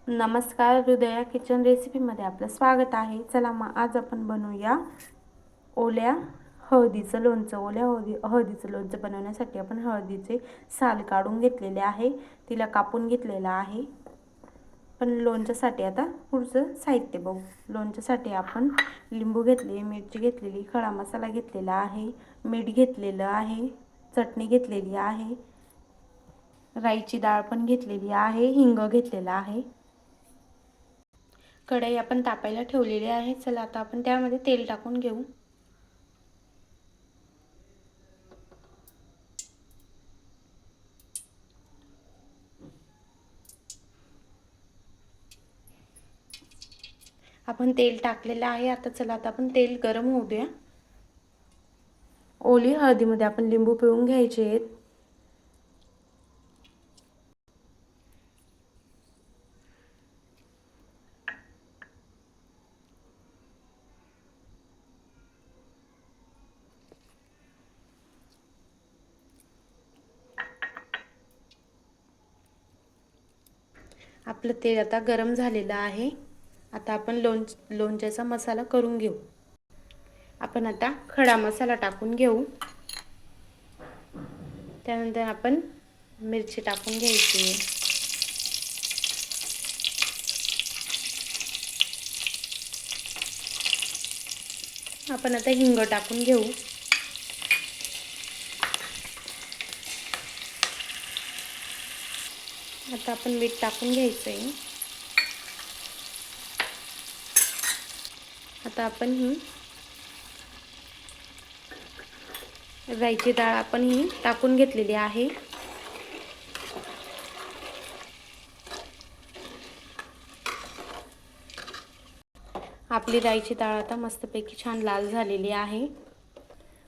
नमस्कार, हृदया किचन रेसिपीमध्ये आपलं स्वागत आहे। चला मग आज आपण बनवूया ओल्या हळदीचं लोणचं। हळदीचं लोणचं बनवण्यासाठी आपण हळदीचे साल काढून घेतलेले आहे, तिला कापून घेतलेला आहे। पण लोणच्यासाठी आता पुढचं साहित्य बघू। लोणच्यासाठी आपण लिंबू घेतले, मिरची घेतलेली, खडा मसाला घेतलेला आहे, मीठ घेतलेलं आहे, चटणी घेतलेली आहे, राईची डाळ पण घेतलेली आहे, हिंग घेतलेला आहे। कढई आपण तापायला ठेवलेली आहे। चला आता आपण त्यामध्ये तेल टाकून घेऊ। आपण तेल टाकलेलं आहे। आता चला आता आपण तेल गरम होऊ द्या। ओली हळदीमध्ये आपण लिंबू पिळून घ्यायचे आहेत। आपलं तेल आता गरम झालेलं आहे। आता आपण लोणच्याचा मसाला करून घेऊ। आपण आता खडा मसाला टाकून घेऊ। त्यानंतर आपण मिरची टाकून घ्यायची। आपण आता हिंग टाकून घेऊ। आता आपण मीठ टाकून घ्यायचं आहे। आता आपण ही राईची डाळ आपण ही टाकून घेतलेली आहे। आपली राईची डाळ आता मस्तपैकी छान लाल झालेली आहे।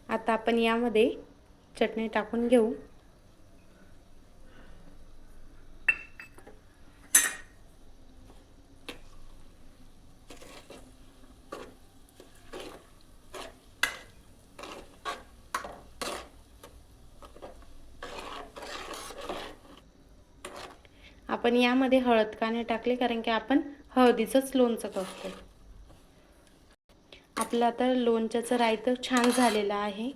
आता आपण यामध्ये चटणी टाकून घेऊ। आपण यामध्ये हळद का नाही टाकली, कारण की आपण हळदीचंच लोणचं करतो। आपलं आता लोणच्याचं रायतं छान झालेलं आहे।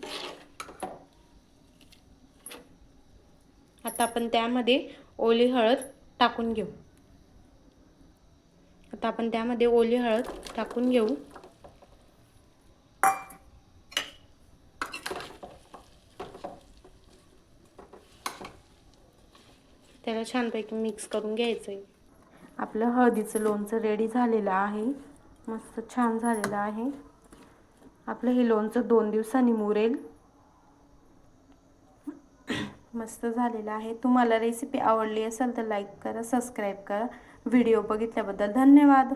आता आपण त्यामध्ये ओली हळद टाकून घेऊ। आता आपण त्यामध्ये ओली हळद टाकून घेऊ। त्याला छानपैकी मिक्स करून घ्यायचं आहे। आपलं हळदीचं लोणचं रेडी झालेलं आहे। मस्त छान झालेलं आहे। आपलं हे लोणचं 2 दिवसांनी मुरेल। मस्त झालेलं आहे। तुम्हाला रेसिपी आवडली असेल तर लाईक करा, सबस्क्राईब करा। व्हिडिओ बघितल्याबद्दल धन्यवाद।